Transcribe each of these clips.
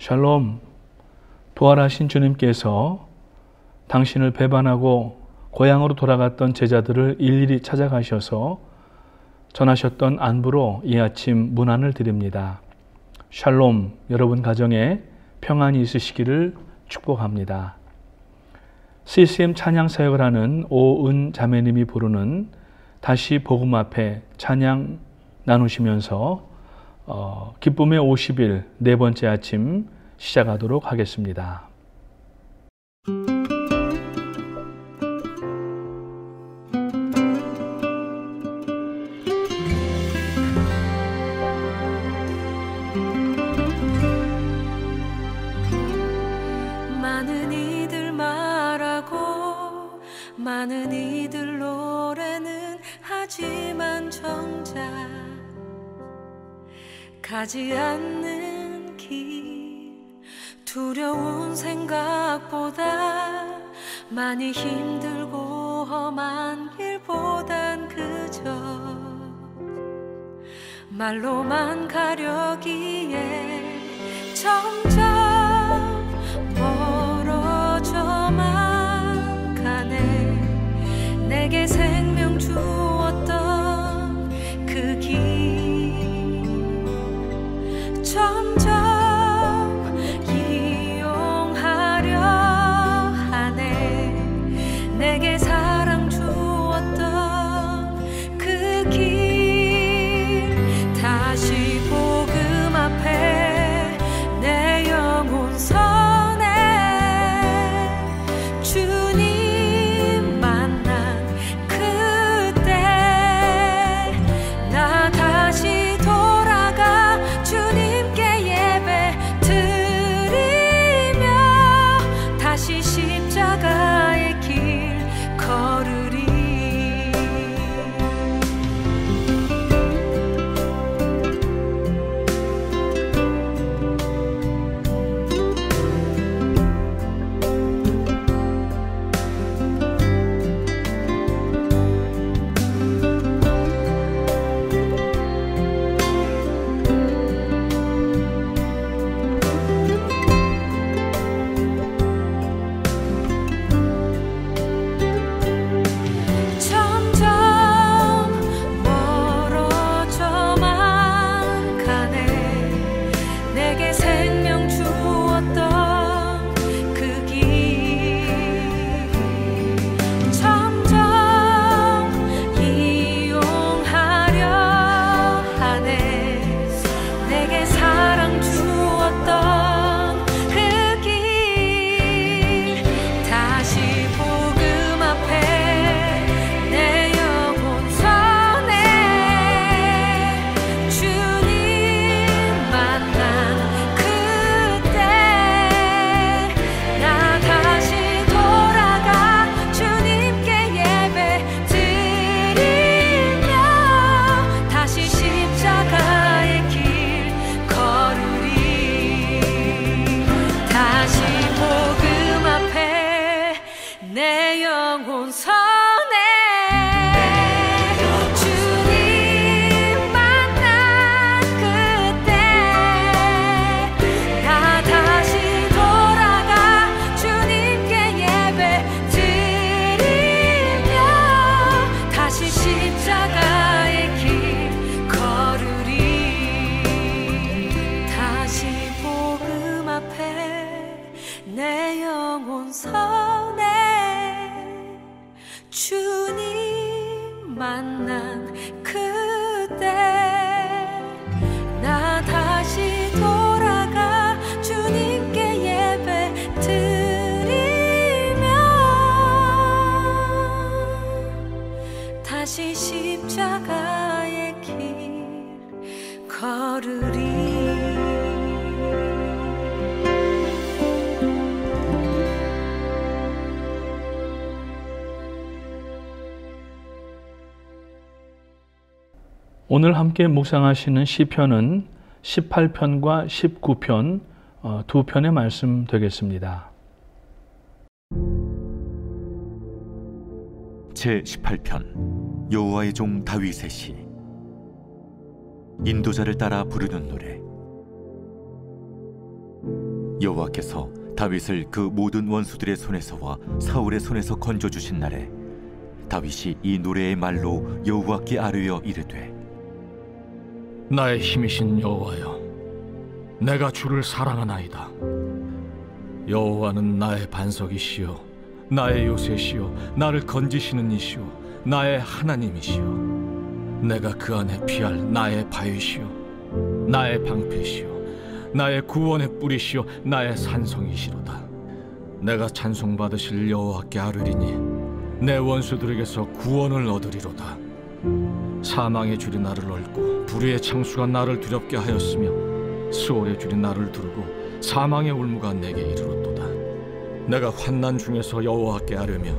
샬롬, 부활하신 주님께서 당신을 배반하고 고향으로 돌아갔던 제자들을 일일이 찾아가셔서 전하셨던 안부로 이 아침 문안을 드립니다. 샬롬, 여러분 가정에 평안이 있으시기를 축복합니다. CCM 찬양 사역을 하는 오은 자매님이 부르는 다시 복음 앞에 찬양 나누시면서 기쁨의 50일 네 번째 아침 시작하도록 하겠습니다. 많은 이들 노래는 하지만 정작 가지 않는 길, 두려운 생각보다 많이 힘들고 험한 길보단 그저 말로만 가려기에 점점 멀어져만 가네. 내게 생명 주었던 그 길 점점 이용하려 하네. 내게 사랑 주었던 그 길 다시 복음 앞에 내 영혼 선해. 주님 만난 그때 나 다시 돌아가 주님께 예배 드리며 다시 십자가의 길 걸으리. 다시 십자가의 길 걸으리. 오늘 함께 묵상하시는 시편은 18편과 19편 두 편의 말씀 되겠습니다. 제18편 여호와의 종 다윗의 시. 인도자를 따라 부르는 노래. 여호와께서 다윗을 그 모든 원수들의 손에서와 사울의 손에서 건져주신 날에 다윗이 이 노래의 말로 여호와께 아뢰어 이르되 나의 힘이신 여호와여, 내가 주를 사랑하나이다. 여호와는 나의 반석이시요 나의 요새시요 나를 건지시는 이시요 나의 하나님이시요 내가 그 안에 피할 나의 바위시요 나의 방패시요 나의 구원의 뿌리시요 나의 산성이시로다. 내가 찬송받으실 여호와께 아뢰리니 내 원수들에게서 구원을 얻으리로다. 사망의 줄이 나를 얽고 불의의 창수가 나를 두렵게 하였으며 수월의 줄이 나를 두르고 사망의 울무가 내게 이르렀도다. 내가 환난 중에서 여호와께 아뢰며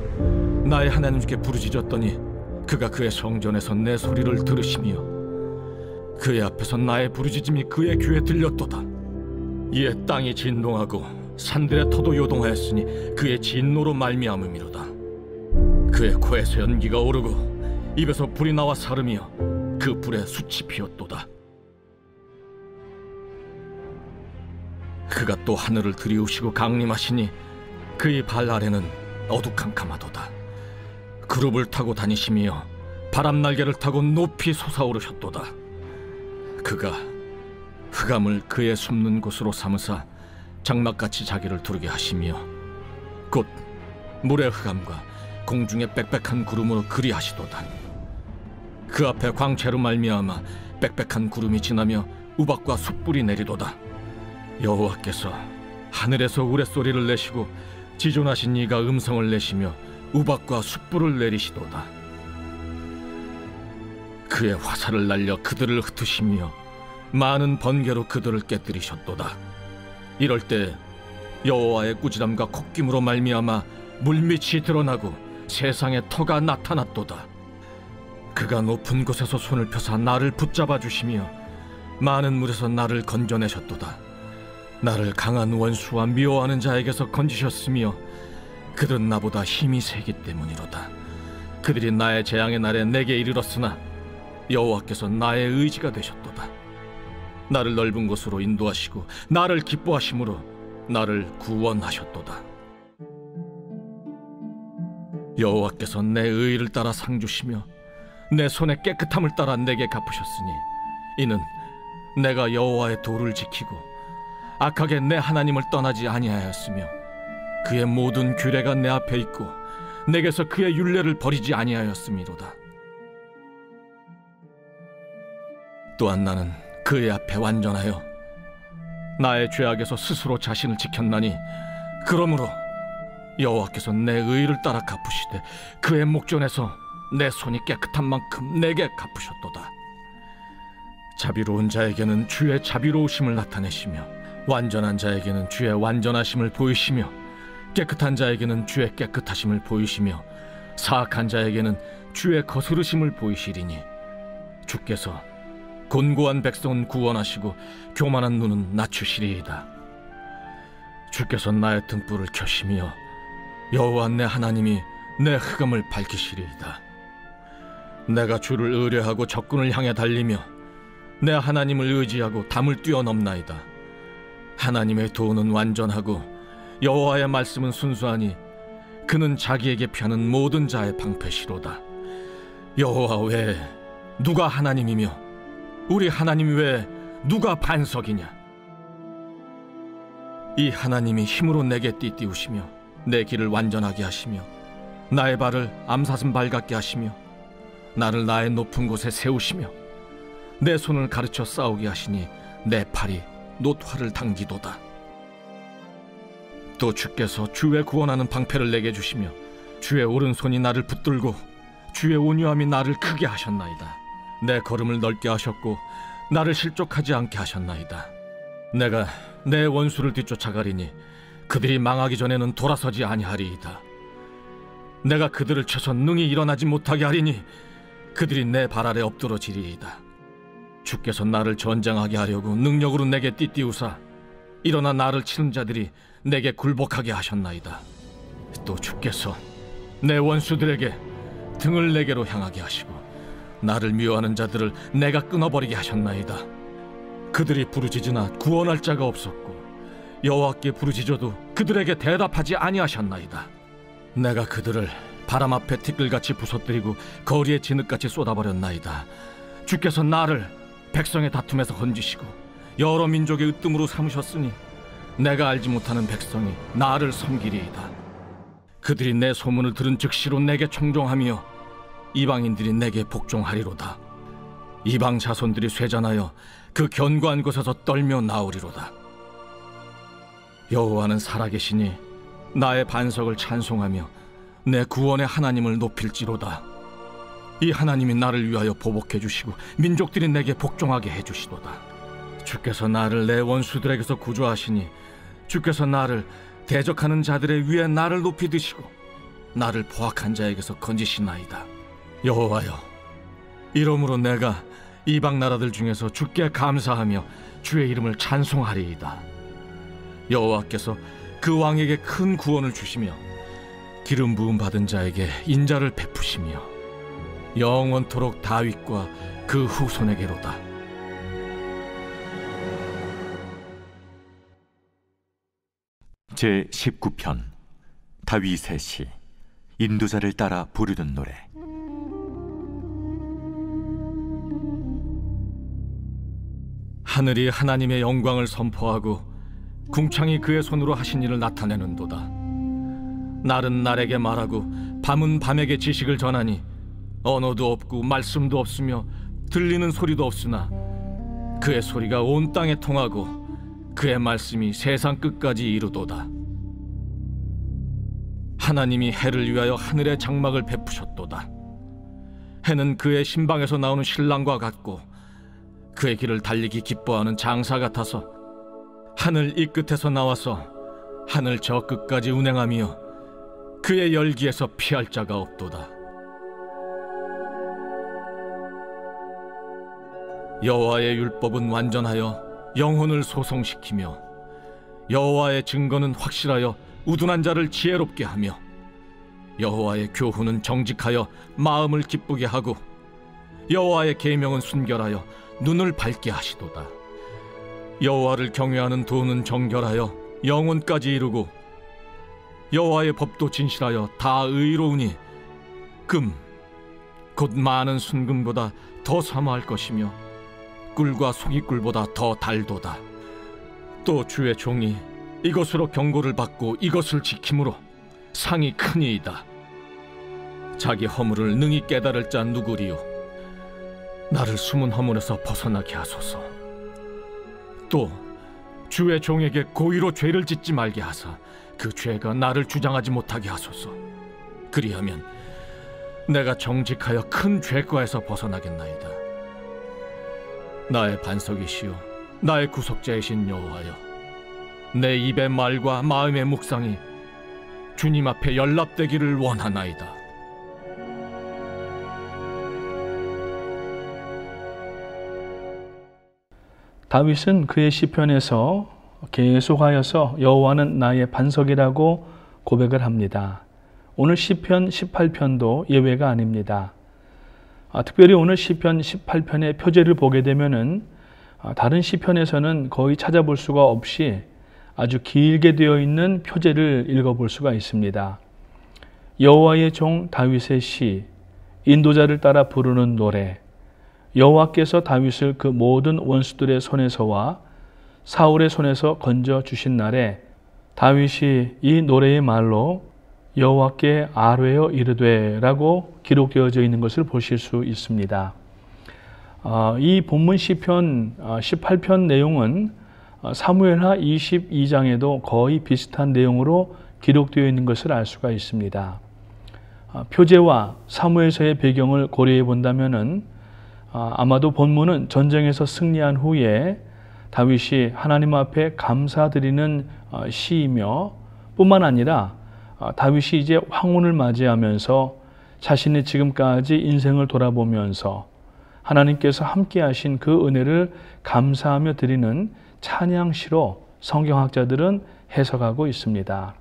나의 하나님께 부르짖었더니 그가 그의 성전에서 내 소리를 들으시며 그의 앞에서 나의 부르짖음이 그의 귀에 들렸도다. 이에 땅이 진동하고 산들의 터도 요동하였으니 그의 진노로 말미암음이로다. 그의 코에서 연기가 오르고 입에서 불이 나와 사르며 그 불에 숯이 피었도다. 그가 또 하늘을 들이우시고 강림하시니 그의 발 아래는 어두캄캄하도다. 그룹을 타고 다니시며 바람 날개를 타고 높이 솟아오르셨도다. 그가 흑암을 그의 숨는 곳으로 삼으사 장막같이 자기를 두르게 하시며 곧 물의 흑암과 공중의 빽빽한 구름으로 그리하시도다. 그 앞에 광채로 말미암아 빽빽한 구름이 지나며 우박과 숯불이 내리도다. 여호와께서 하늘에서 우레소리를 내시고 지존하신 이가 음성을 내시며 우박과 숯불을 내리시도다. 그의 화살을 날려 그들을 흩으시며 많은 번개로 그들을 깨뜨리셨도다. 이럴 때 여호와의 꾸지람과 콧김으로 말미암아 물밑이 드러나고 세상에 터가 나타났도다. 그가 높은 곳에서 손을 펴사 나를 붙잡아 주시며 많은 물에서 나를 건져내셨도다. 나를 강한 원수와 미워하는 자에게서 건지셨으며 그들은 나보다 힘이 세기 때문이로다. 그들이 나의 재앙의 날에 내게 이르렀으나 여호와께서 나의 의지가 되셨도다. 나를 넓은 곳으로 인도하시고 나를 기뻐하심으로 나를 구원하셨도다. 여호와께서 내 의를 따라 상 주시며 내 손의 깨끗함을 따라 내게 갚으셨으니 이는 내가 여호와의 도를 지키고 악하게 내 하나님을 떠나지 아니하였으며 그의 모든 규례가 내 앞에 있고 내게서 그의 율례를 버리지 아니하였음이로다. 또한 나는 그의 앞에 완전하여 나의 죄악에서 스스로 자신을 지켰나니 그러므로 여호와께서 내 의를 따라 갚으시되 그의 목전에서 내 손이 깨끗한 만큼 내게 갚으셨도다. 자비로운 자에게는 주의 자비로우심을 나타내시며 완전한 자에게는 주의 완전하심을 보이시며 깨끗한 자에게는 주의 깨끗하심을 보이시며 사악한 자에게는 주의 거스르심을 보이시리니 주께서 곤고한 백성은 구원하시고 교만한 눈은 낮추시리이다. 주께서 나의 등불을 켜시며 여호와 내 하나님이 내 흑암을 밝히시리이다. 내가 주를 의뢰하고 적군을 향해 달리며 내 하나님을 의지하고 담을 뛰어넘나이다. 하나님의 도는 완전하고 여호와의 말씀은 순수하니 그는 자기에게 피하는 모든 자의 방패시로다. 여호와 외에 누가 하나님이며 우리 하나님 외에 누가 반석이냐? 이 하나님이 힘으로 내게 띠띠우시며 내 길을 완전하게 하시며 나의 발을 암사슴 발 같게 하시며 나를 나의 높은 곳에 세우시며 내 손을 가르쳐 싸우게 하시니 내 팔이 놋화를 당기도다. 또 주께서 주의 구원하는 방패를 내게 주시며 주의 오른손이 나를 붙들고 주의 온유함이 나를 크게 하셨나이다. 내 걸음을 넓게 하셨고 나를 실족하지 않게 하셨나이다. 내가 내 원수를 뒤쫓아가리니 그들이 망하기 전에는 돌아서지 아니하리이다. 내가 그들을 쳐서 능히 일어나지 못하게 하리니 그들이 내 발 아래 엎드러지리이다. 주께서 나를 전쟁하게 하려고 능력으로 내게 띠띠우사 일어나 나를 치는 자들이 내게 굴복하게 하셨나이다. 또 주께서 내 원수들에게 등을 내게로 향하게 하시고 나를 미워하는 자들을 내가 끊어버리게 하셨나이다. 그들이 부르짖으나 구원할 자가 없었고 여호와께 부르짖어도 그들에게 대답하지 아니하셨나이다. 내가 그들을 바람 앞에 티끌같이 부서뜨리고 거리에 진흙같이 쏟아버렸나이다. 주께서 나를 백성의 다툼에서 건지시고 여러 민족의 으뜸으로 삼으셨으니 내가 알지 못하는 백성이 나를 섬기리이다. 그들이 내 소문을 들은 즉시로 내게 청종하며 이방인들이 내게 복종하리로다. 이방 자손들이 쇠잔하여 그 견고한 곳에서 떨며 나오리로다. 여호와는 살아계시니 나의 반석을 찬송하며 내 구원의 하나님을 높일지로다. 이 하나님이 나를 위하여 보복해 주시고 민족들이 내게 복종하게 해주시도다. 주께서 나를 내 원수들에게서 구조하시니 주께서 나를 대적하는 자들의 위에 나를 높이 드시고 나를 포악한 자에게서 건지시나이다. 여호와여, 이러므로 내가 이방 나라들 중에서 주께 감사하며 주의 이름을 찬송하리이다. 여호와께서 그 왕에게 큰 구원을 주시며 기름 부음 받은 자에게 인자를 베푸시며 영원토록 다윗과 그 후손에게로다. 제 19편 다윗의 시. 인도자를 따라 부르는 노래. 하늘이 하나님의 영광을 선포하고 궁창이 그의 손으로 하신 일을 나타내는도다. 날은 날에게 말하고 밤은 밤에게 지식을 전하니 언어도 없고 말씀도 없으며 들리는 소리도 없으나 그의 소리가 온 땅에 통하고 그의 말씀이 세상 끝까지 이르도다. 하나님이 해를 위하여 하늘의 장막을 베푸셨도다. 해는 그의 신방에서 나오는 신랑과 같고 그의 길을 달리기 기뻐하는 장사 같아서 하늘 이 끝에서 나와서 하늘 저 끝까지 운행하며 그의 열기에서 피할 자가 없도다. 여호와의 율법은 완전하여 영혼을 소성시키며 여호와의 증거는 확실하여 우둔한 자를 지혜롭게 하며 여호와의 교훈은 정직하여 마음을 기쁘게 하고 여호와의 계명은 순결하여 눈을 밝게 하시도다. 여호와를 경외하는 도는 정결하여 영혼까지 이루고 여호와의 법도 진실하여 다 의로우니 금 곧 많은 순금보다 더 사모할 것이며 꿀과 송이꿀보다 더 달도다. 또 주의 종이 이것으로 경고를 받고 이것을 지킴으로 상이 크니이다. 자기 허물을 능히 깨달을 자 누구리요? 나를 숨은 허물에서 벗어나게 하소서. 또 주의 종에게 고의로 죄를 짓지 말게 하사 그 죄가 나를 주장하지 못하게 하소서. 그리하면 내가 정직하여 큰 죄과에서 벗어나겠나이다. 나의 반석이시요 나의 구속자이신 여호와여, 내 입의 말과 마음의 묵상이 주님 앞에 연락되기를 원하나이다. 다윗은 그의 시편에서 계속하여서 여호와는 나의 반석이라고 고백을 합니다. 오늘 시편 18편도 예외가 아닙니다. 특별히 오늘 시편 18편의 표제를 보게 되면은 다른 시편에서는 거의 찾아볼 수가 없이 아주 길게 되어 있는 표제를 읽어볼 수가 있습니다. 여호와의 종 다윗의 시, 인도자를 따라 부르는 노래, 여호와께서 다윗을 그 모든 원수들의 손에서와 사울의 손에서 건져 주신 날에 다윗이 이 노래의 말로 여호와께 아뢰어 이르되라고 기록되어져 있는 것을 보실 수 있습니다. 이 본문 시편 18편 내용은 사무엘하 22장에도 거의 비슷한 내용으로 기록되어 있는 것을 알 수가 있습니다. 표제와 사무엘서의 배경을 고려해 본다면은 아마도 본문은 전쟁에서 승리한 후에 다윗이 하나님 앞에 감사드리는 시이며 뿐만 아니라 다윗이 이제 황혼을 맞이하면서 자신의 지금까지 인생을 돌아보면서 하나님께서 함께 하신 그 은혜를 감사하며 드리는 찬양시로 성경학자들은 해석하고 있습니다.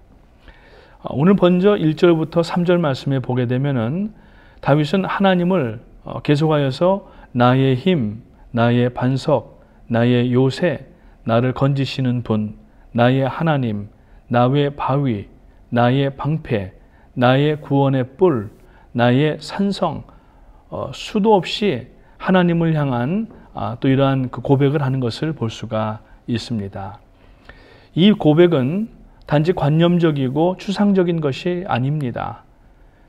오늘 먼저 1절부터 3절 말씀에 보게 되면은 다윗은 하나님을 계속하여서 나의 힘, 나의 반석, 나의 요새, 나를 건지시는 분, 나의 하나님, 나의 바위, 나의 방패, 나의 구원의 뿔, 나의 산성, 수도 없이 하나님을 향한 또 이러한 그 고백을 하는 것을 볼 수가 있습니다. 이 고백은 단지 관념적이고 추상적인 것이 아닙니다.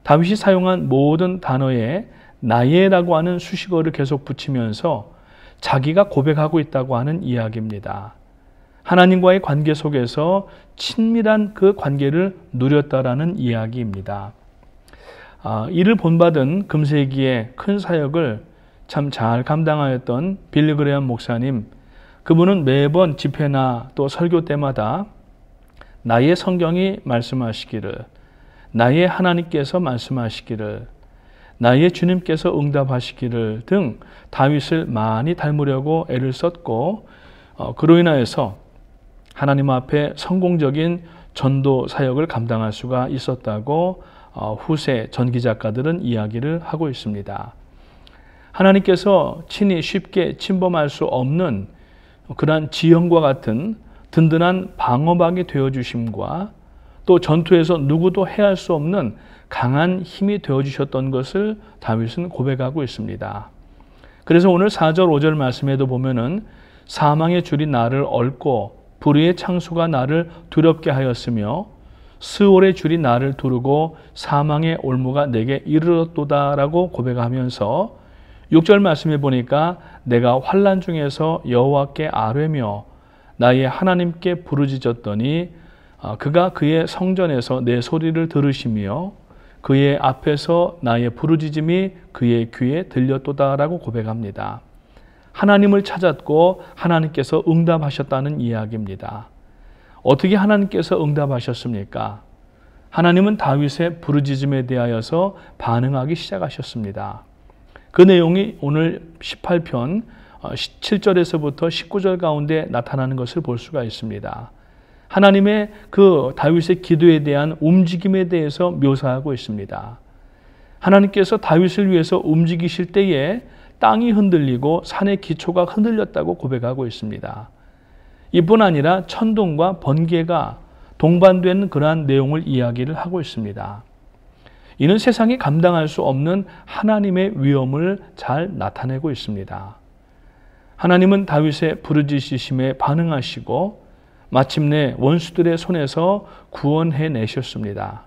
다윗이 사용한 모든 단어에 나의라고 하는 수식어를 계속 붙이면서 자기가 고백하고 있다고 하는 이야기입니다. 하나님과의 관계 속에서 친밀한 그 관계를 누렸다라는 이야기입니다. 이를 본받은 금세기의 큰 사역을 참 잘 감당하였던 빌리 그레엄 목사님, 그분은 매번 집회나 또 설교 때마다 나의 성경이 말씀하시기를, 나의 하나님께서 말씀하시기를, 나의 주님께서 응답하시기를 등 다윗을 많이 닮으려고 애를 썼고, 그로 인하여서 하나님 앞에 성공적인 전도 사역을 감당할 수가 있었다고 후세 전기작가들은 이야기를 하고 있습니다. 하나님께서 친히 쉽게 침범할 수 없는 그러한 지형과 같은 든든한 방어막이 되어주심과 또 전투에서 누구도 해할 수 없는 강한 힘이 되어주셨던 것을 다윗은 고백하고 있습니다. 그래서 오늘 4절 5절 말씀에도 보면은 사망의 줄이 나를 얽고 불의의 창수가 나를 두렵게 하였으며 스올의 줄이 나를 두르고 사망의 올무가 내게 이르렀도다라고 고백하면서 6절 말씀에 보니까 내가 환난 중에서 여호와께 아뢰며 나의 하나님께 부르짖었더니 그가 그의 성전에서 내 소리를 들으시며 그의 앞에서 나의 부르짖음이 그의 귀에 들렸도다라고 고백합니다. 하나님을 찾았고 하나님께서 응답하셨다는 이야기입니다. 어떻게 하나님께서 응답하셨습니까? 하나님은 다윗의 부르짖음에 대하여서 반응하기 시작하셨습니다. 그 내용이 오늘 18편 7절에서부터 19절 가운데 나타나는 것을 볼 수가 있습니다. 하나님의 그 다윗의 기도에 대한 움직임에 대해서 묘사하고 있습니다. 하나님께서 다윗을 위해서 움직이실 때에 땅이 흔들리고 산의 기초가 흔들렸다고 고백하고 있습니다. 이뿐 아니라 천둥과 번개가 동반된 그러한 내용을 이야기를 하고 있습니다. 이는 세상이 감당할 수 없는 하나님의 위엄을 잘 나타내고 있습니다. 하나님은 다윗의 부르짖으심에 반응하시고 마침내 원수들의 손에서 구원해내셨습니다.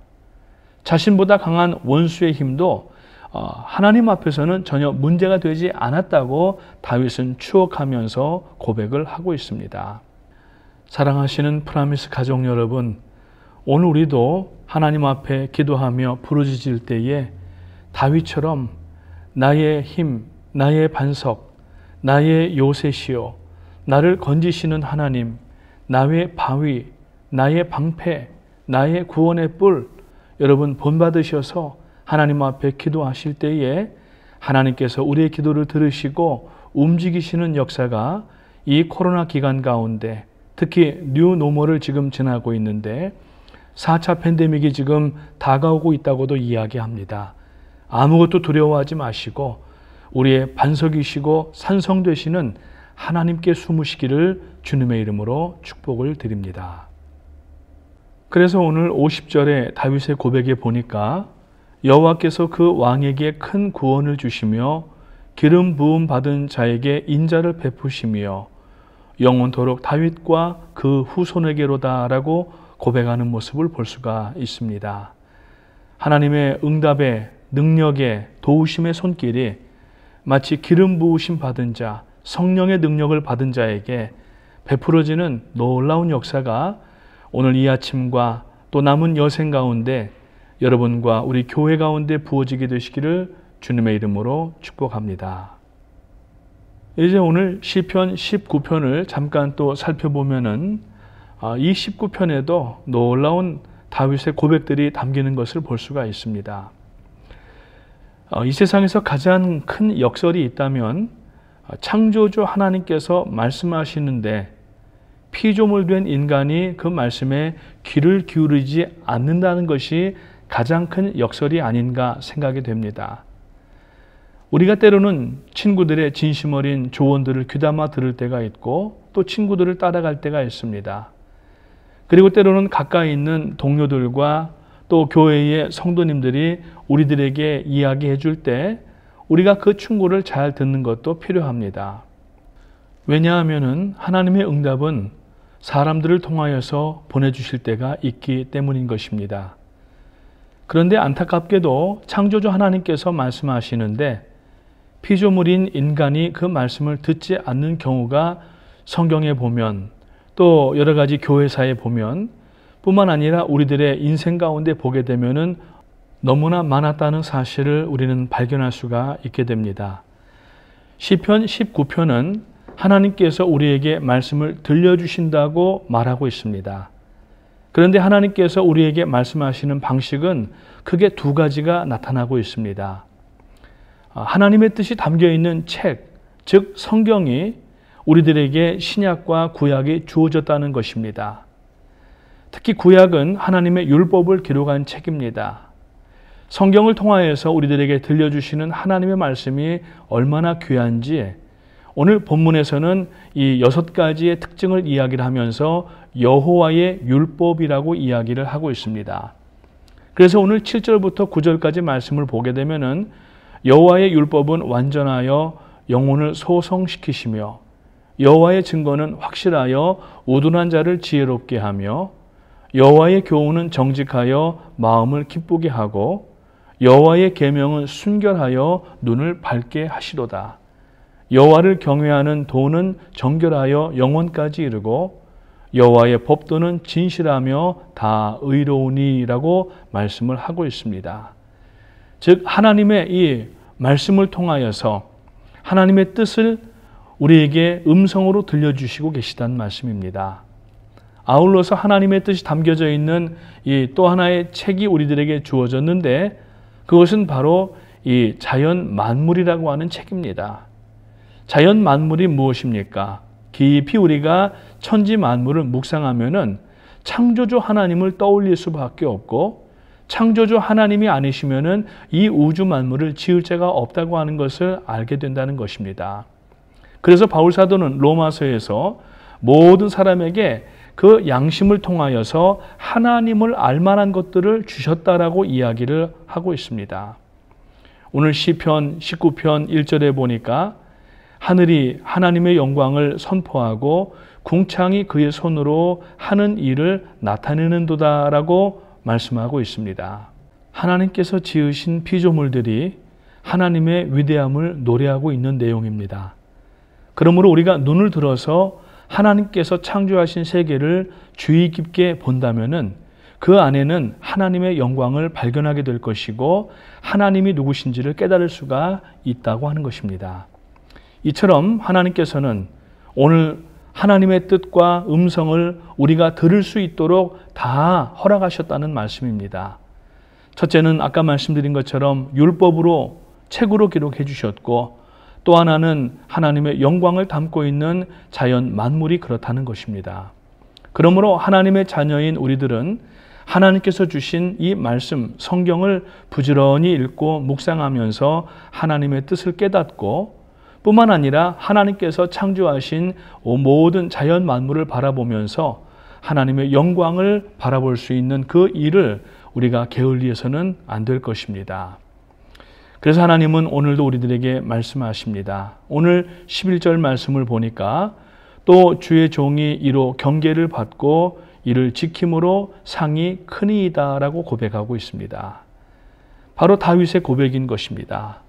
자신보다 강한 원수의 힘도 하나님 앞에서는 전혀 문제가 되지 않았다고 다윗은 추억하면서 고백을 하고 있습니다. 사랑하시는 프라미스 가족 여러분, 오늘 우리도 하나님 앞에 기도하며 부르짖을 때에 다윗처럼 나의 힘, 나의 반석, 나의 요새시요, 나를 건지시는 하나님, 나의 바위, 나의 방패, 나의 구원의 뿔, 여러분 본받으셔서 하나님 앞에 기도하실 때에 하나님께서 우리의 기도를 들으시고 움직이시는 역사가 이 코로나 기간 가운데 특히 뉴 노멀을 지금 지나고 있는데 4차 팬데믹이 지금 다가오고 있다고도 이야기합니다. 아무것도 두려워하지 마시고 우리의 반석이시고 산성 되시는 하나님께 숨으시기를 주님의 이름으로 축복을 드립니다. 그래서 오늘 50절에 다윗의 고백에 보니까 여호와께서 그 왕에게 큰 구원을 주시며 기름 부음 받은 자에게 인자를 베푸시며 영원토록 다윗과 그 후손에게로다라고 고백하는 모습을 볼 수가 있습니다. 하나님의 응답의 능력의 도우심의 손길이 마치 기름 부으심 받은 자, 성령의 능력을 받은 자에게 베풀어지는 놀라운 역사가 오늘 이 아침과 또 남은 여생 가운데 여러분과 우리 교회 가운데 부어지게 되시기를 주님의 이름으로 축복합니다. 이제 오늘 시편 19편을 잠깐 또 살펴보면은 이 19편에도 놀라운 다윗의 고백들이 담기는 것을 볼 수가 있습니다. 이 세상에서 가장 큰 역설이 있다면 창조주 하나님께서 말씀하시는데 피조물 된 인간이 그 말씀에 귀를 기울이지 않는다는 것이 가장 큰 역설이 아닌가 생각이 됩니다. 우리가 때로는 친구들의 진심 어린 조언들을 귀담아 들을 때가 있고 또 친구들을 따라갈 때가 있습니다. 그리고 때로는 가까이 있는 동료들과 또 교회의 성도님들이 우리들에게 이야기해 줄 때 우리가 그 충고를 잘 듣는 것도 필요합니다. 왜냐하면 하나님의 응답은 사람들을 통하여서 보내주실 때가 있기 때문인 것입니다. 그런데 안타깝게도 창조주 하나님께서 말씀하시는데 피조물인 인간이 그 말씀을 듣지 않는 경우가 성경에 보면 또 여러 가지 교회사에 보면 뿐만 아니라 우리들의 인생 가운데 보게 되면은 너무나 많았다는 사실을 우리는 발견할 수가 있게 됩니다. 시편 19편은 하나님께서 우리에게 말씀을 들려주신다고 말하고 있습니다. 그런데 하나님께서 우리에게 말씀하시는 방식은 크게 두 가지가 나타나고 있습니다. 하나님의 뜻이 담겨있는 책, 즉 성경이 우리들에게 신약과 구약이 주어졌다는 것입니다. 특히 구약은 하나님의 율법을 기록한 책입니다. 성경을 통하여서 우리들에게 들려주시는 하나님의 말씀이 얼마나 귀한지 오늘 본문에서는 이 6가지의 특징을 이야기를 하면서 여호와의 율법이라고 이야기를 하고 있습니다. 그래서 오늘 7절부터 9절까지 말씀을 보게 되면은 여호와의 율법은 완전하여 영혼을 소성시키시며 여호와의 증거는 확실하여 우둔한 자를 지혜롭게 하며 여호와의 교훈은 정직하여 마음을 기쁘게 하고 여호와의 계명은 순결하여 눈을 밝게 하시도다. 여호와를 경외하는 도는 정결하여 영혼까지 이르고 여호와의 법도는 진실하며 다 의로우니라고 말씀을 하고 있습니다. 즉 하나님의 이 말씀을 통하여서 하나님의 뜻을 우리에게 음성으로 들려주시고 계시다는 말씀입니다. 아울러서 하나님의 뜻이 담겨져 있는 이 또 하나의 책이 우리들에게 주어졌는데 그것은 바로 이 자연 만물이라고 하는 책입니다. 자연 만물이 무엇입니까? 깊이 우리가 천지 만물을 묵상하면은 창조주 하나님을 떠올릴 수밖에 없고 창조주 하나님이 아니시면은 이 우주 만물을 지을 자가 없다고 하는 것을 알게 된다는 것입니다. 그래서 바울 사도는 로마서에서 모든 사람에게 그 양심을 통하여서 하나님을 알만한 것들을 주셨다라고 이야기를 하고 있습니다. 오늘 시편 19편 1절에 보니까 하늘이 하나님의 영광을 선포하고 궁창이 그의 손으로 하는 일을 나타내는도다라고 말씀하고 있습니다. 하나님께서 지으신 피조물들이 하나님의 위대함을 노래하고 있는 내용입니다. 그러므로 우리가 눈을 들어서 하나님께서 창조하신 세계를 주의 깊게 본다면은 그 안에는 하나님의 영광을 발견하게 될 것이고 하나님이 누구신지를 깨달을 수가 있다고 하는 것입니다. 이처럼 하나님께서는 오늘 하나님의 뜻과 음성을 우리가 들을 수 있도록 다 허락하셨다는 말씀입니다. 첫째는 아까 말씀드린 것처럼 율법으로 책으로 기록해 주셨고 또 하나는 하나님의 영광을 담고 있는 자연 만물이 그렇다는 것입니다. 그러므로 하나님의 자녀인 우리들은 하나님께서 주신 이 말씀, 성경을 부지런히 읽고 묵상하면서 하나님의 뜻을 깨닫고 뿐만 아니라 하나님께서 창조하신 모든 자연 만물을 바라보면서 하나님의 영광을 바라볼 수 있는 그 일을 우리가 게을리해서는 안 될 것입니다. 그래서 하나님은 오늘도 우리들에게 말씀하십니다. 오늘 11절 말씀을 보니까 또 주의 종이 이로 경계를 받고 이를 지킴으로 상이 크니이다라고 고백하고 있습니다. 바로 다윗의 고백인 것입니다.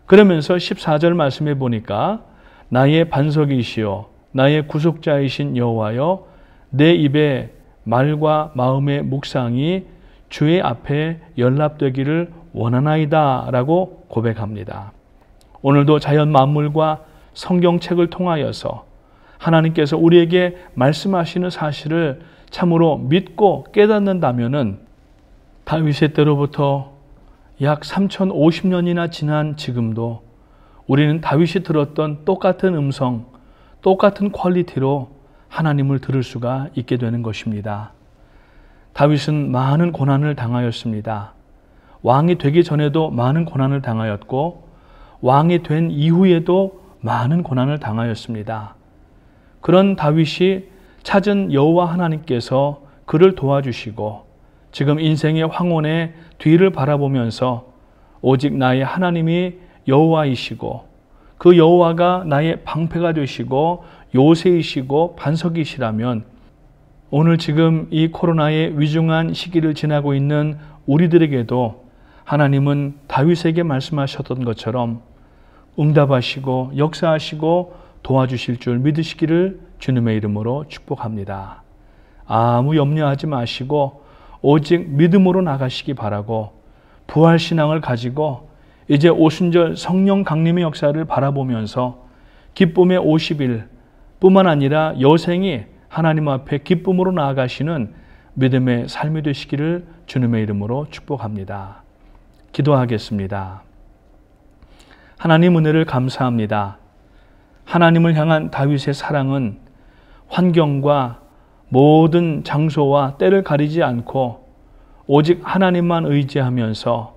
그러면서 14절 말씀에 보니까 나의 반석이시여 나의 구속자이신 여호와여 내 입에 말과 마음의 묵상이 주의 앞에 연락되기를 원하나이다 라고 고백합니다. 오늘도 자연 만물과 성경책을 통하여서 하나님께서 우리에게 말씀하시는 사실을 참으로 믿고 깨닫는다면은 다윗의 때로부터 약 3050년이나 지난 지금도 우리는 다윗이 들었던 똑같은 음성, 똑같은 퀄리티로 하나님을 들을 수가 있게 되는 것입니다. 다윗은 많은 고난을 당하였습니다. 왕이 되기 전에도 많은 고난을 당하였고 왕이 된 이후에도 많은 고난을 당하였습니다. 그런 다윗이 찾은 여호와 하나님께서 그를 도와주시고 지금 인생의 황혼의 뒤를 바라보면서 오직 나의 하나님이 여호와이시고 그 여호와가 나의 방패가 되시고 요새이시고 반석이시라면 오늘 지금 이 코로나의 위중한 시기를 지나고 있는 우리들에게도 하나님은 다윗에게 말씀하셨던 것처럼 응답하시고 역사하시고 도와주실 줄 믿으시기를 주님의 이름으로 축복합니다. 아무 염려하지 마시고 오직 믿음으로 나가시기 바라고 부활신앙을 가지고 이제 오순절 성령 강림의 역사를 바라보면서 기쁨의 50일 뿐만 아니라 여생이 하나님 앞에 기쁨으로 나아가시는 믿음의 삶이 되시기를 주님의 이름으로 축복합니다. 기도하겠습니다. 하나님 은혜를 감사합니다. 하나님을 향한 다윗의 사랑은 환경과 모든 장소와 때를 가리지 않고 오직 하나님만 의지하면서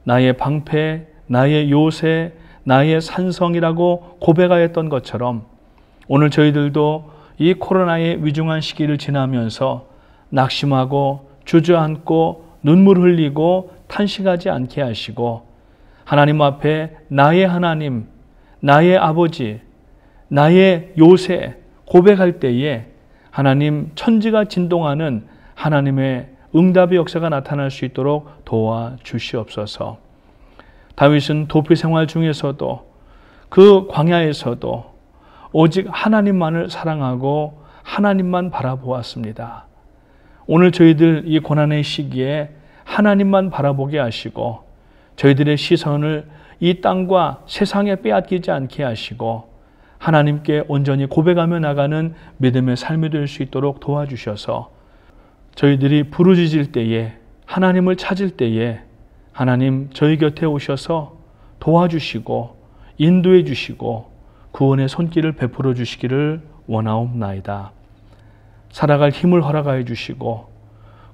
나의 방패, 나의 요새, 나의 산성이라고 고백하였던 것처럼 오늘 저희들도 이 코로나의 위중한 시기를 지나면서 낙심하고 주저앉고 눈물 흘리고 탄식하지 않게 하시고 하나님 앞에 나의 하나님, 나의 아버지, 나의 요새 고백할 때에 하나님 천지가 진동하는 하나님의 응답의 역사가 나타날 수 있도록 도와주시옵소서. 다윗은 도피 생활 중에서도 그 광야에서도 오직 하나님만을 사랑하고 하나님만 바라보았습니다. 오늘 저희들 이 고난의 시기에 하나님만 바라보게 하시고 저희들의 시선을 이 땅과 세상에 빼앗기지 않게 하시고 하나님께 온전히 고백하며 나가는 믿음의 삶이 될 수 있도록 도와주셔서 저희들이 부르짖을 때에 하나님을 찾을 때에 하나님 저희 곁에 오셔서 도와주시고 인도해 주시고 구원의 손길을 베풀어 주시기를 원하옵나이다. 살아갈 힘을 허락하여 주시고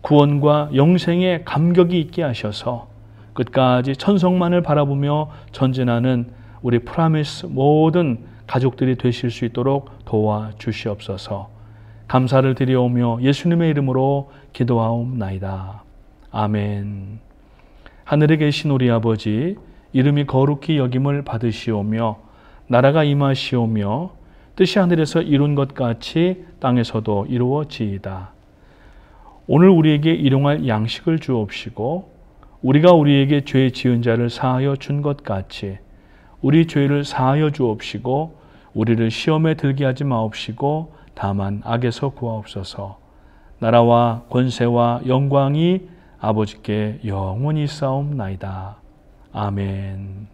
구원과 영생의 감격이 있게 하셔서 끝까지 천성만을 바라보며 전진하는 우리 프라미스 모든 가족들이 되실 수 있도록 도와주시옵소서. 감사를 드리오며 예수님의 이름으로 기도하옵나이다. 아멘. 하늘에 계신 우리 아버지, 이름이 거룩히 여김을 받으시오며 나라가 임하시오며 뜻이 하늘에서 이룬 것 같이 땅에서도 이루어지이다. 오늘 우리에게 일용할 양식을 주옵시고 우리가 우리에게 죄 지은 자를 사하여 준 것 같이 우리 죄를 사하여 주옵시고 우리를 시험에 들게 하지 마옵시고 다만 악에서 구하옵소서. 나라와 권세와 영광이 아버지께 영원히 싸움나이다. 아멘.